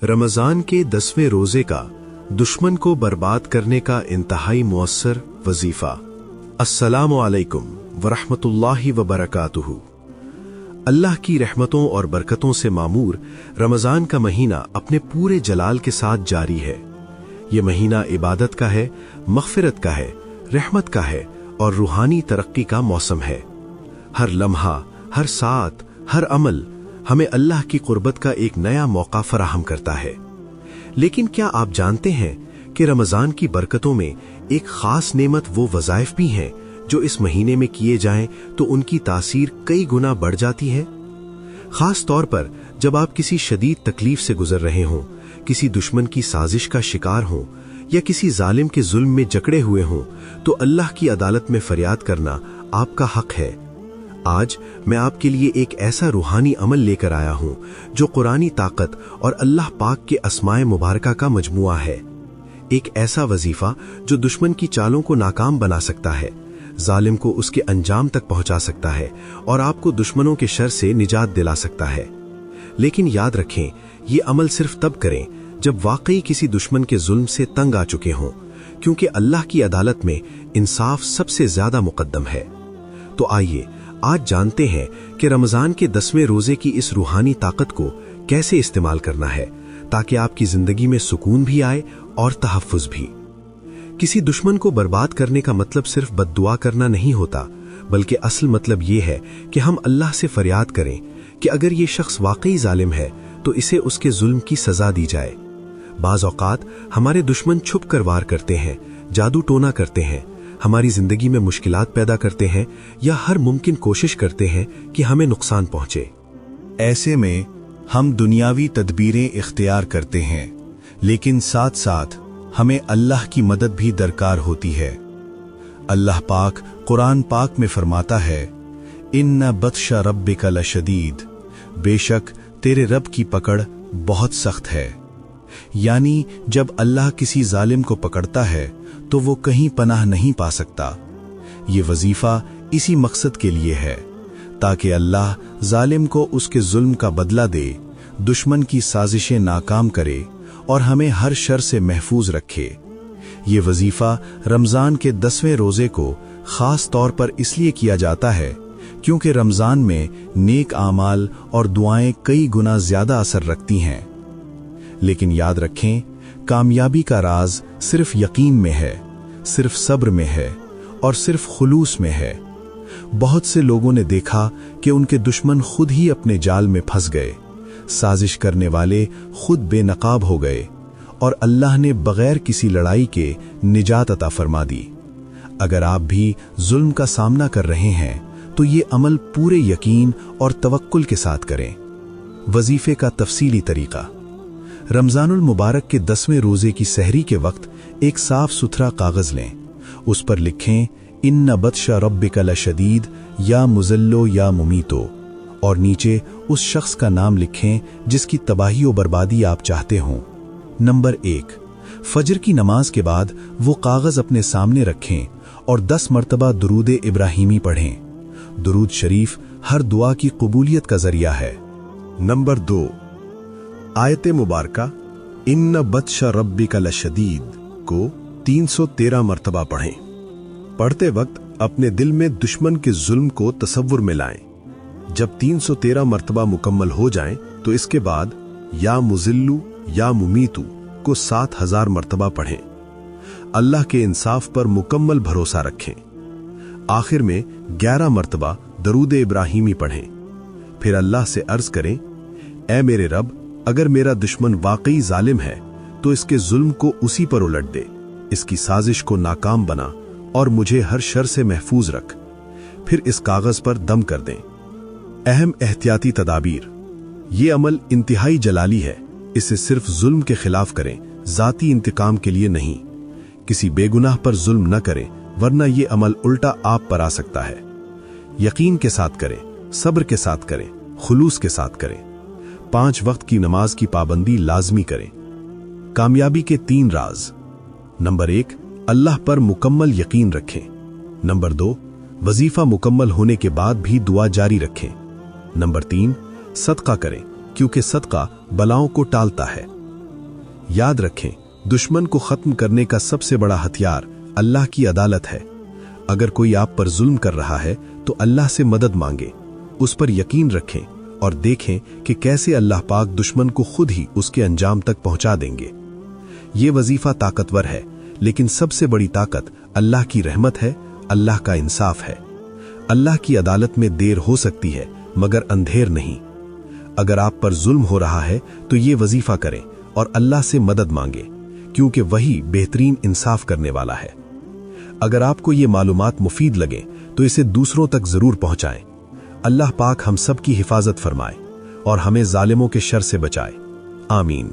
रमजान के 10वें रोजे का दुश्मन को बर्बाद करने का इंतहाई मुअस्सर वजीफा। अस्सलामु अलैकुम वरहमतुल्लाहि वबरकातुहू। अल्लाह की रहमतों और बरकतों से मामूर रमजान का महीना अपने पूरे जलाल के साथ जारी है। ये महीना इबादत का है, मग़फ़िरत का है, रहमत का है और रूहानी तरक्की का मौसम है। हर लम्हा, हर सात, हर अमल हमें अल्लाह की कुर्बत का एक नया मौका फराहम करता है। लेकिन क्या आप जानते हैं कि रमजान की बरकतों में एक खास नेमत वो वज़ाइफ भी हैं जो इस महीने में किए जाएं तो उनकी तासीर कई गुना बढ़ जाती है। खास तौर पर जब आप किसी शदीद तकलीफ से गुजर रहे हों, किसी दुश्मन की साजिश का शिकार हों या किसी जालिम के जुल्म में जकड़े हुए हों, तो अल्लाह की अदालत में फरियाद करना आपका हक है। आज मैं आपके लिए एक ऐसा रूहानी अमल लेकर आया हूं जो कुरानी ताकत और अल्लाह पाक के अस्माए मुबारका का मजमुआ है। एक ऐसा वजीफा जो दुश्मन की चालों को नाकाम बना सकता है, जालिम को उसके अंजाम तक पहुंचा सकता है और आपको दुश्मनों के शर से निजात दिला सकता है। लेकिन याद रखें, ये अमल सिर्फ तब करें जब वाकई किसी दुश्मन के जुल्म से तंग आ चुके हों, क्योंकि अल्लाह की अदालत में इंसाफ सबसे ज्यादा मुकद्दम है। तो आइए आज जानते हैं कि रमजान के 10वें रोजे की इस रूहानी ताकत को कैसे इस्तेमाल करना है ताकि आपकी जिंदगी में सुकून भी आए और तहफ्फुज भी। किसी दुश्मन को बर्बाद करने का मतलब सिर्फ बद्दुआ करना नहीं होता, बल्कि असल मतलब ये है कि हम अल्लाह से फरियाद करें कि अगर ये शख्स वाकई जालिम है तो इसे उसके जुल्म की सजा दी जाए। बाज़ औक़ात हमारे दुश्मन छुप कर वार करते हैं, जादू टोना करते हैं, हमारी जिंदगी में मुश्किलात पैदा करते हैं या हर मुमकिन कोशिश करते हैं कि हमें नुकसान पहुंचे। ऐसे में हम दुनियावी तदबीरें इख्तियार करते हैं, लेकिन साथ साथ हमें अल्लाह की मदद भी दरकार होती है। अल्लाह पाक कुरान पाक में फरमाता है, इन्ना बत्शा रब्बिका लशदीद, बेशक तेरे रब की पकड़ बहुत सख्त है। यानी जब अल्लाह किसी जालिम को पकड़ता है तो वो कहीं पनाह नहीं पा सकता। ये वजीफा इसी मकसद के लिए है ताकि अल्लाह जालिम को उसके जुल्म का बदला दे, दुश्मन की साजिशें नाकाम करे और हमें हर शर से महफूज रखे। ये वजीफा रमजान के 10वें रोजे को खास तौर पर इसलिए किया जाता है क्योंकि रमजान में नेक आमाल और दुआएं कई गुना ज्यादा असर रखती हैं। लेकिन याद रखें, कामयाबी का राज सिर्फ यकीन में है, सिर्फ सब्र में है और सिर्फ खुलूस में है। बहुत से लोगों ने देखा कि उनके दुश्मन खुद ही अपने जाल में फंस गए, साजिश करने वाले खुद बेनकाब हो गए और अल्लाह ने बगैर किसी लड़ाई के निजात अता फरमा दी। अगर आप भी जुल्म का सामना कर रहे हैं तो ये अमल पूरे यकीन और तवक्कुल के साथ करें। वजीफे का तफसीली तरीका। रमजानुल मुबारक के 10वें रोजे की सहरी के वक्त एक साफ सुथरा कागज लें, उस पर लिखें इन्ना बत्शा रब्बिका लशदीद या मुज़ल्लो या मुमीतो, और नीचे उस शख्स का नाम लिखें जिसकी तबाही और बर्बादी आप चाहते हों। नंबर 1, फजर की नमाज के बाद वो कागज अपने सामने रखें और 10 मरतबा दुरूद इब्राहिमी पढ़ें। दुरूद शरीफ हर दुआ की कबूलियत का जरिया है। नंबर 2, आयत मुबारका इन्ना बत्शा रब्बिका लशदीद को 313 मरतबा पढ़ें। पढ़ते वक्त अपने दिल में दुश्मन के जुल्म को तसव्वुर में लाएं। जब 313 मरतबा मुकम्मल हो जाएं तो इसके बाद या मुज़िल्लु या मुमीतु को 7000 मरतबा पढ़ें। अल्लाह के इंसाफ पर मुकम्मल भरोसा रखें। आखिर में 11 मरतबा दरूद इब्राहिमी पढ़ें। फिर अल्लाह से अर्ज करें, ऐ मेरे रब, अगर मेरा दुश्मन वाकई जालिम है तो इसके जुल्म को उसी पर उलट दे, इसकी साजिश को नाकाम बना और मुझे हर शर से महफूज रख। फिर इस कागज पर दम कर दें। अहम एहतियाती तदाबीर। ये अमल इंतहाई जलाली है। इसे सिर्फ जुल्म के खिलाफ करें, जाती इंतकाम के लिए नहीं। किसी बेगुनाह पर जुल्म न करें, वरना ये अमल उल्टा आप पर आ सकता है। यकीन के साथ करें, सब्र के साथ करें, खुलूस के साथ करें। 5 वक्त की नमाज की पाबंदी लाजमी करें। कामयाबी के 3 राज। नंबर 1, अल्लाह पर मुकम्मल यकीन रखें। नंबर 2, वजीफा मुकम्मल होने के बाद भी दुआ जारी रखें। नंबर 3, सदका करें, क्योंकि सदका बलाओं को टालता है। याद रखें, दुश्मन को खत्म करने का सबसे बड़ा हथियार अल्लाह की अदालत है। अगर कोई आप पर जुल्म कर रहा है तो अल्लाह से मदद मांगे, उस पर यकीन रखें और देखें कि कैसे अल्लाह पाक दुश्मन को खुद ही उसके अंजाम तक पहुंचा देंगे। ये वजीफा ताकतवर है, लेकिन सबसे बड़ी ताकत अल्लाह की रहमत है, अल्लाह का इंसाफ है। अल्लाह की अदालत में देर हो सकती है मगर अंधेर नहीं। अगर आप पर जुल्म हो रहा है तो ये वजीफा करें और अल्लाह से मदद मांगे, क्योंकि वही बेहतरीन इंसाफ करने वाला है। अगर आपको ये मालूमात मुफीद लगे तो इसे दूसरों तक जरूर पहुंचाएं। अल्लाह पाक हम सब की हिफाजत फरमाए और हमें जालिमों के शर से बचाए। आमीन।